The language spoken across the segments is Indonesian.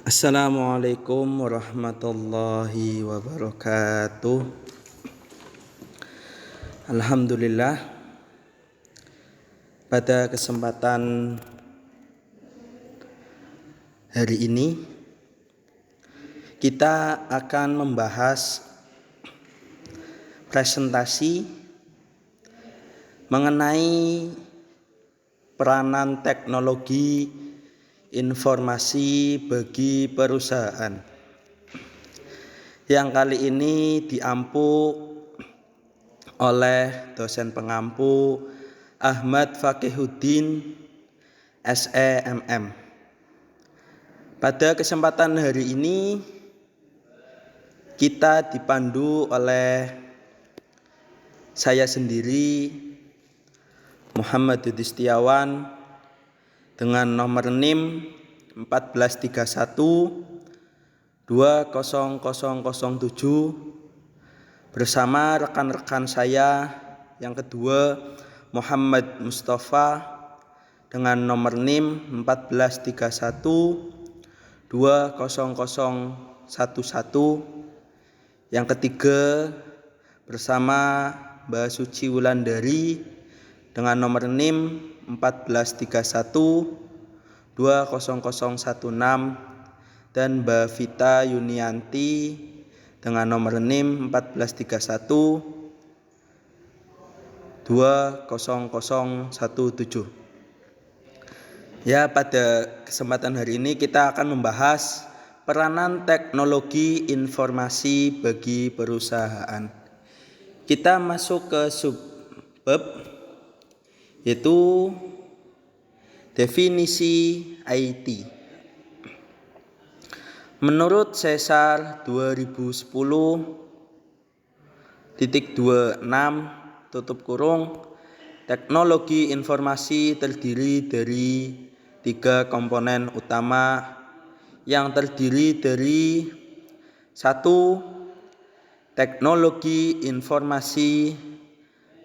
Assalamualaikum warahmatullahi wabarakatuh. Alhamdulillah, pada kesempatan hari ini kita akan membahas presentasi mengenai peranan teknologi informasi bagi perusahaan, yang kali ini diampu oleh dosen pengampu Ahmad Fakihuddin SEMM. Pada kesempatan hari ini kita dipandu oleh saya sendiri, Muhammad Dudi Setiawan, dengan nomor NIM 1431 20007 bersama rekan-rekan saya yang kedua, Muhammad Mustafa, dengan nomor NIM 1431 20011, yang ketiga bersama Mbak Suci Wulandari dengan nomor NIM 1431 20016, dan Mbak Vita Yunianti dengan nomor NIM 1431 20017. Ya, pada kesempatan hari ini kita akan membahas peranan teknologi informasi bagi perusahaan. Kita masuk ke subbab, yaitu definisi IT. Menurut Caesar 2010.26 teknologi informasi terdiri dari 3 komponen utama yang terdiri dari 1. Teknologi informasi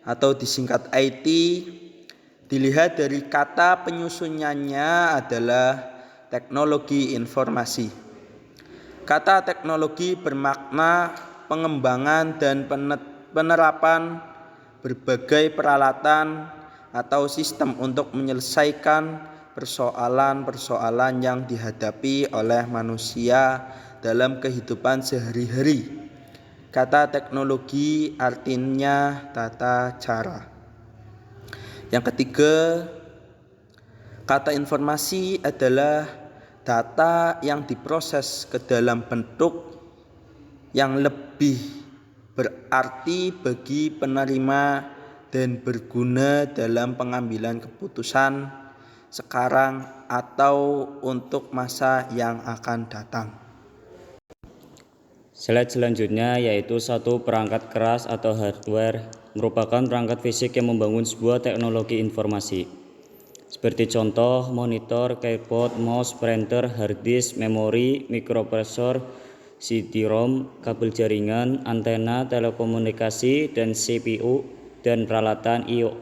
atau disingkat IT. Dilihat dari kata penyusunannya adalah teknologi informasi. Kata teknologi bermakna pengembangan dan penerapan berbagai peralatan atau sistem untuk menyelesaikan persoalan-persoalan yang dihadapi oleh manusia dalam kehidupan sehari-hari. Kata teknologi artinya tata cara. Yang ketiga, kata informasi adalah data yang diproses ke dalam bentuk yang lebih berarti bagi penerima dan berguna dalam pengambilan keputusan sekarang atau untuk masa yang akan datang. Slide selanjutnya yaitu satu perangkat keras atau hardware merupakan perangkat fisik yang membangun sebuah teknologi informasi. Seperti contoh monitor, keyboard, mouse, printer, hard disk, memori, microprosesor, CD-ROM, kabel jaringan, antena, telekomunikasi, dan CPU, dan peralatan I/O.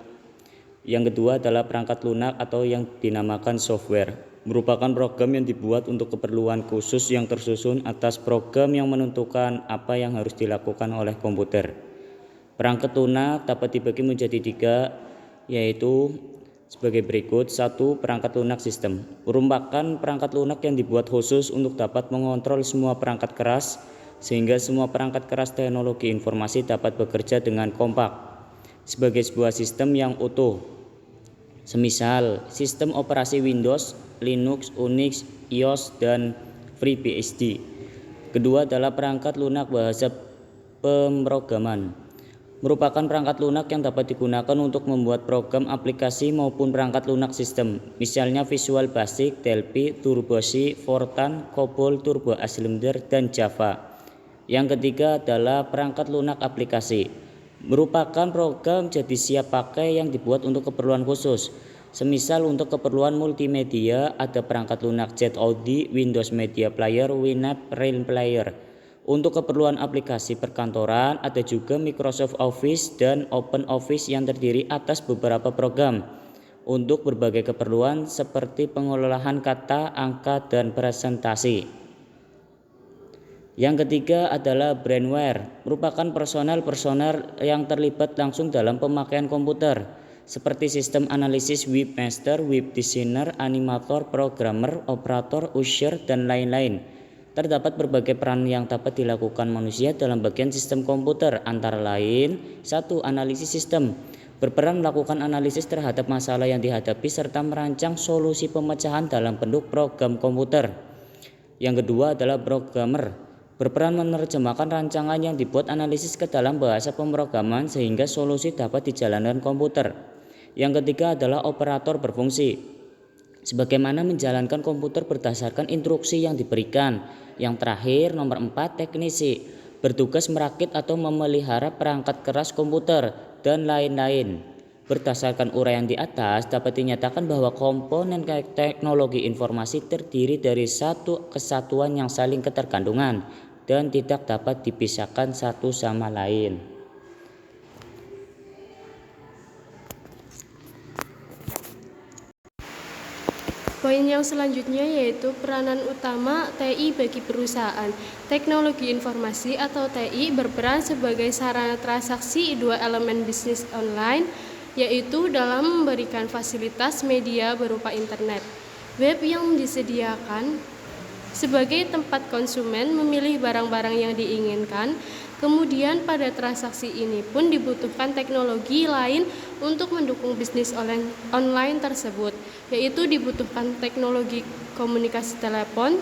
Yang kedua adalah perangkat lunak atau yang dinamakan software. Merupakan program yang dibuat untuk keperluan khusus yang tersusun atas program yang menentukan apa yang harus dilakukan oleh komputer. Perangkat lunak dapat dibagi menjadi 3, yaitu sebagai berikut. 1. Perangkat lunak sistem merupakan perangkat lunak yang dibuat khusus untuk dapat mengontrol semua perangkat keras, sehingga semua perangkat keras teknologi informasi dapat bekerja dengan kompak sebagai sebuah sistem yang utuh. Semisal sistem operasi Windows, Linux, Unix, iOS, dan FreeBSD. Kedua adalah perangkat lunak bahasa pemrograman. Merupakan perangkat lunak yang dapat digunakan untuk membuat program aplikasi maupun perangkat lunak sistem. Misalnya Visual Basic, Delphi, TurboC, Fortran, COBOL, Turbo Assembler, dan Java. Yang ketiga adalah perangkat lunak aplikasi. Merupakan program jadi siap pakai yang dibuat untuk keperluan khusus. Semisal untuk keperluan multimedia ada perangkat lunak ZOD, Windows Media Player, Winamp, Rail Player. Untuk keperluan aplikasi perkantoran ada juga Microsoft Office dan Open Office yang terdiri atas beberapa program. Untuk berbagai keperluan seperti pengolahan kata, angka, dan presentasi. Yang ketiga adalah brainware, merupakan personel yang terlibat langsung dalam pemakaian komputer, seperti sistem analisis webmaster, web designer, animator, programmer, operator, user, dan lain-lain. Terdapat berbagai peran yang dapat dilakukan manusia dalam bagian sistem komputer, antara lain 1. Analisis sistem, berperan melakukan analisis terhadap masalah yang dihadapi serta merancang solusi pemecahan dalam bentuk program komputer. Yang kedua adalah programmer, berperan menerjemahkan rancangan yang dibuat analisis ke dalam bahasa pemrograman sehingga solusi dapat dijalankan komputer. Yang ketiga adalah operator berfungsi, sebagaimana menjalankan komputer berdasarkan instruksi yang diberikan. Yang terakhir nomor 4, teknisi, bertugas merakit atau memelihara perangkat keras komputer dan lain-lain. Berdasarkan uraian di atas, dapat dinyatakan bahwa komponen teknologi informasi terdiri dari satu kesatuan yang saling ketergantungan dan tidak dapat dipisahkan satu sama lain. Poin yang selanjutnya yaitu peranan utama TI bagi perusahaan. Teknologi informasi atau TI berperan sebagai sarana transaksi dua elemen bisnis online, yaitu dalam memberikan fasilitas media berupa internet, web yang disediakan sebagai tempat konsumen memilih barang-barang yang diinginkan. Kemudian pada transaksi ini pun dibutuhkan teknologi lain untuk mendukung bisnis online tersebut, yaitu dibutuhkan teknologi komunikasi telepon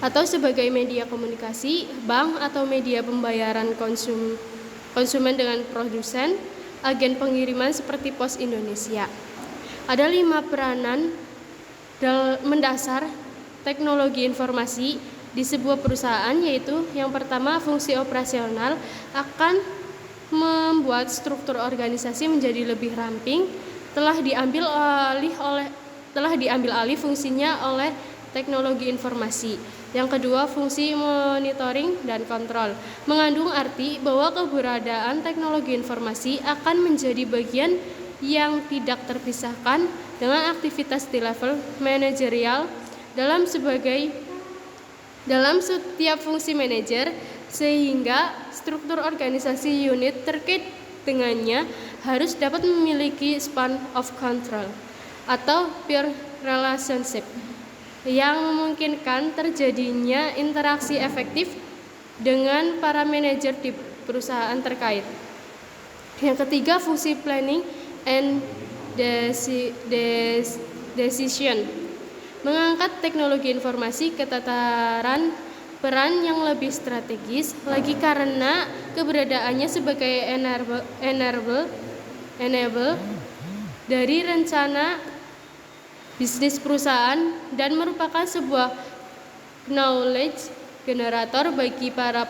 atau sebagai media komunikasi, bank atau media pembayaran konsumen dengan produsen, agen pengiriman seperti Pos Indonesia. Ada 5 peranan mendasar teknologi informasi di sebuah perusahaan, yaitu yang pertama, fungsi operasional akan membuat struktur organisasi menjadi lebih ramping, telah diambil alih fungsinya oleh teknologi informasi. Yang kedua, fungsi monitoring dan kontrol, mengandung arti bahwa keberadaan teknologi informasi akan menjadi bagian yang tidak terpisahkan dengan aktivitas di level manajerial dalam setiap fungsi manajer, sehingga struktur organisasi unit terkait dengannya harus dapat memiliki span of control atau peer relationship yang memungkinkan terjadinya interaksi efektif dengan para manajer di perusahaan terkait. Yang ketiga, fungsi planning and decision, mengangkat teknologi informasi ke tataran peran yang lebih strategis lagi karena keberadaannya sebagai enable dari rencana bisnis perusahaan dan merupakan sebuah knowledge generator bagi para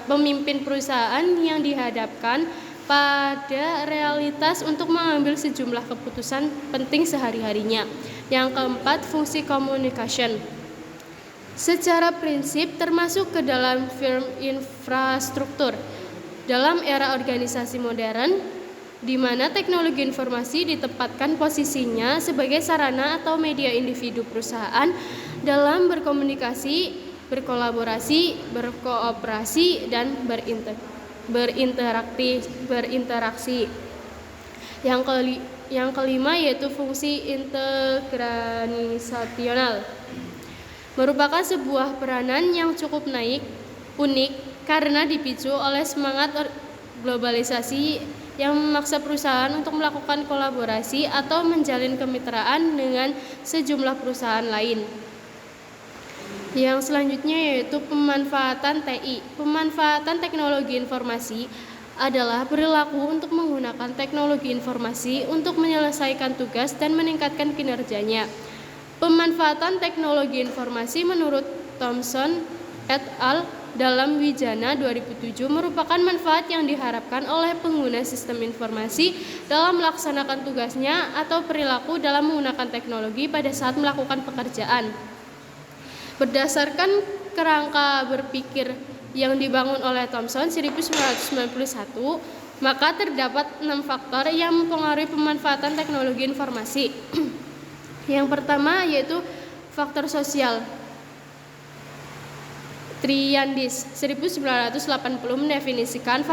pemimpin perusahaan yang dihadapkan pada realitas untuk mengambil sejumlah keputusan penting sehari-harinya. Yang keempat, fungsi communication, secara prinsip termasuk ke dalam firm infrastruktur. Dalam era organisasi modern, di mana teknologi informasi ditempatkan posisinya sebagai sarana atau media individu perusahaan dalam berkomunikasi, berkolaborasi, berkooperasi, dan berinteraksi. Yang kelima yaitu fungsi integranisasional, merupakan sebuah peranan yang cukup unik karena dipicu oleh semangat globalisasi yang memaksa perusahaan untuk melakukan kolaborasi atau menjalin kemitraan dengan sejumlah perusahaan lain. Yang selanjutnya yaitu pemanfaatan TI. Pemanfaatan teknologi informasi adalah berlaku untuk menggunakan teknologi informasi untuk menyelesaikan tugas dan meningkatkan kinerjanya. Pemanfaatan teknologi informasi menurut Thomson et al. Dalam Wijana 2007 merupakan manfaat yang diharapkan oleh pengguna sistem informasi dalam melaksanakan tugasnya atau perilaku dalam menggunakan teknologi pada saat melakukan pekerjaan. Berdasarkan kerangka berpikir yang dibangun oleh Thomson 1991, maka terdapat 6 faktor yang mempengaruhi pemanfaatan teknologi informasi. Yang pertama yaitu faktor sosial. Triandis 1980 mendefinisikan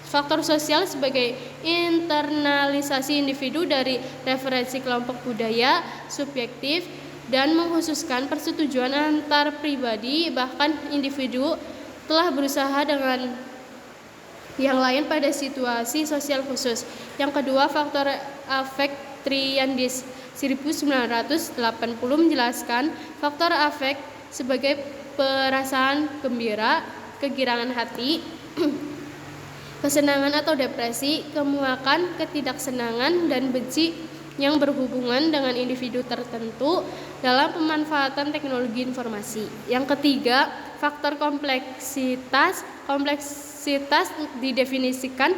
faktor sosial sebagai internalisasi individu dari referensi kelompok budaya subjektif dan mengkhususkan persetujuan antar pribadi, bahkan individu telah berusaha dengan yang lain pada situasi sosial khusus. Yang kedua, faktor afek. Triandis 1980 menjelaskan faktor afek sebagai perasaan gembira, kegirangan hati, kesenangan atau depresi, kemuakan, ketidaksenangan, dan benci yang berhubungan dengan individu tertentu dalam pemanfaatan teknologi informasi. Yang ketiga, faktor kompleksitas. Kompleksitas didefinisikan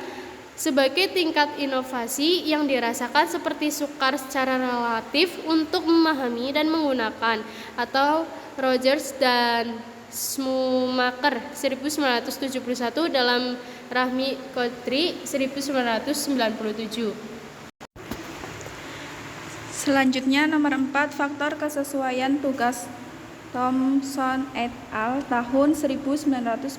sebagai tingkat inovasi yang dirasakan seperti sukar secara relatif untuk memahami dan menggunakan, atau Rogers dan Schumacher 1971 dalam Rahmi Kodri 1997. Selanjutnya nomor 4, faktor kesesuaian tugas. Thomson et al. Tahun 1991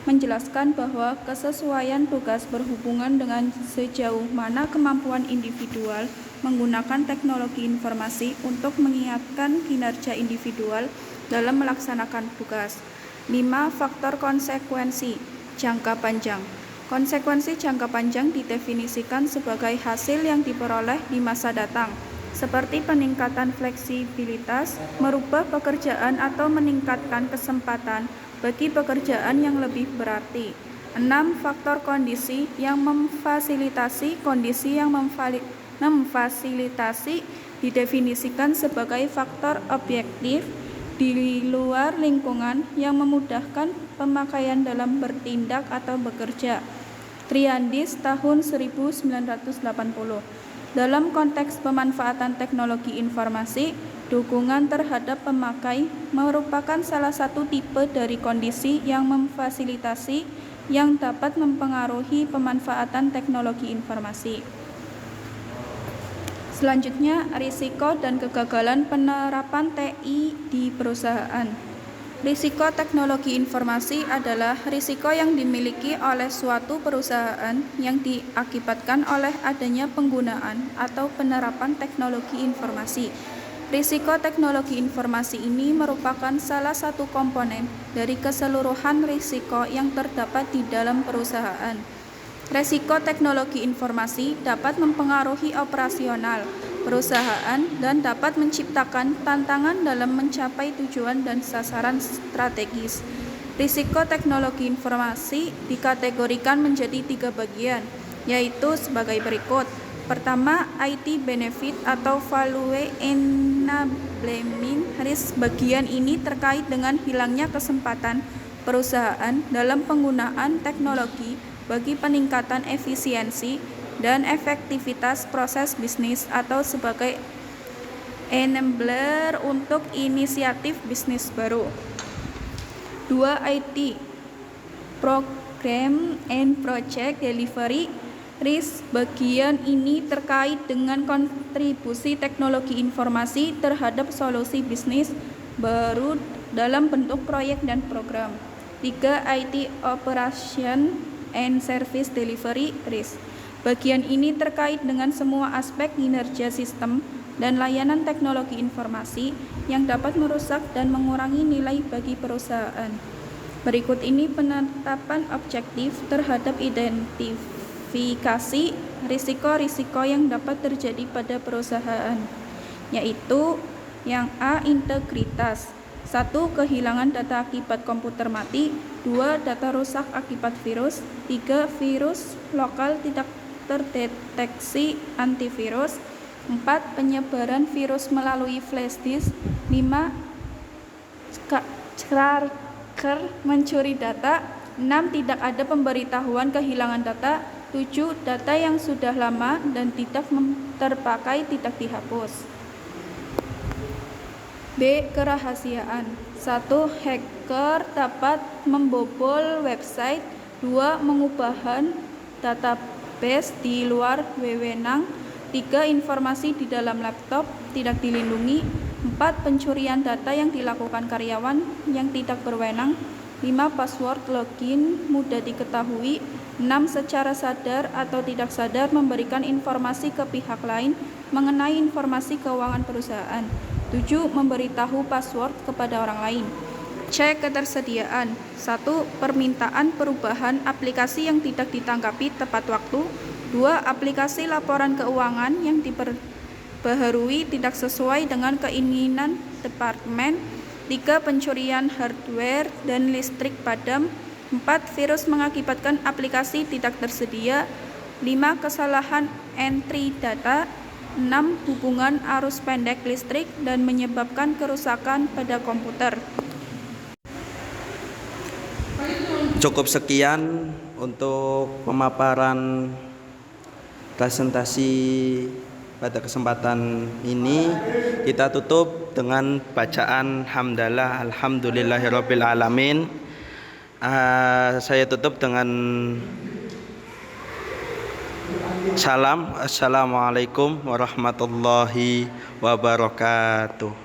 menjelaskan bahwa kesesuaian tugas berhubungan dengan sejauh mana kemampuan individual menggunakan teknologi informasi untuk mengingatkan kinerja individual dalam melaksanakan tugas. 5. Faktor konsekuensi jangka panjang. Konsekuensi jangka panjang didefinisikan sebagai hasil yang diperoleh di masa datang, seperti peningkatan fleksibilitas, merubah pekerjaan atau meningkatkan kesempatan bagi pekerjaan yang lebih berarti. 6. Faktor kondisi yang memfasilitasi. Kondisi yang memfasilitasi didefinisikan sebagai faktor objektif di luar lingkungan yang memudahkan pemakaian dalam bertindak atau bekerja. Triandis tahun 1980. Dalam konteks pemanfaatan teknologi informasi, dukungan terhadap pemakai merupakan salah satu tipe dari kondisi yang memfasilitasi yang dapat mempengaruhi pemanfaatan teknologi informasi. Selanjutnya, risiko dan kegagalan penerapan TI di perusahaan. Risiko teknologi informasi adalah risiko yang dimiliki oleh suatu perusahaan yang diakibatkan oleh adanya penggunaan atau penerapan teknologi informasi. Risiko teknologi informasi ini merupakan salah satu komponen dari keseluruhan risiko yang terdapat di dalam perusahaan. Risiko teknologi informasi dapat mempengaruhi operasional perusahaan dan dapat menciptakan tantangan dalam mencapai tujuan dan sasaran strategis. Risiko teknologi informasi dikategorikan menjadi 3 bagian, yaitu sebagai berikut. Pertama, IT benefit atau value enabling risk. Bagian ini terkait dengan hilangnya kesempatan perusahaan dalam penggunaan teknologi bagi peningkatan efisiensi dan efektivitas proses bisnis atau sebagai enabler untuk inisiatif bisnis baru. 2. IT Program and Project Delivery Risk. Bagian ini terkait dengan kontribusi teknologi informasi terhadap solusi bisnis baru dalam bentuk proyek dan program. 3. IT Operation and Service Delivery Risk. Bagian ini terkait dengan semua aspek kinerja sistem dan layanan teknologi informasi yang dapat merusak dan mengurangi nilai bagi perusahaan. Berikut ini penetapan objektif terhadap identifikasi risiko-risiko yang dapat terjadi pada perusahaan, yaitu yang A. Integritas. 1. Kehilangan data akibat komputer mati. 2. Data rusak akibat virus. 3. Virus lokal tidak terdeteksi antivirus. 4. Penyebaran virus melalui flash disk. 5. Cracker mencuri data. 6. Tidak ada pemberitahuan kehilangan data. 7. Data yang sudah lama dan tidak terpakai tidak dihapus. B. Kerahasiaan. 1. Hacker dapat membobol website. 2. Mengubahan database di luar wewenang. 3. Informasi di dalam laptop tidak dilindungi. 4. Pencurian data yang dilakukan karyawan yang tidak berwenang. 5. Password login mudah diketahui. 6. Secara sadar atau tidak sadar memberikan informasi ke pihak lain mengenai informasi keuangan perusahaan. 7. Memberitahu password kepada orang lain. C. Ketersediaan. 1. Permintaan perubahan aplikasi yang tidak ditanggapi tepat waktu. 2. Aplikasi laporan keuangan yang diperbaharui tidak sesuai dengan keinginan departemen. 3. Pencurian hardware dan listrik padam. 4. Virus mengakibatkan aplikasi tidak tersedia. 5. Kesalahan entry data. 6. Hubungan arus pendek listrik dan menyebabkan kerusakan pada komputer. Cukup sekian untuk pemaparan presentasi pada kesempatan ini. Kita tutup dengan bacaan hamdalah alhamdulillahirabbil alamin. Saya tutup dengan salam. Assalamualaikum warahmatullahi wabarakatuh.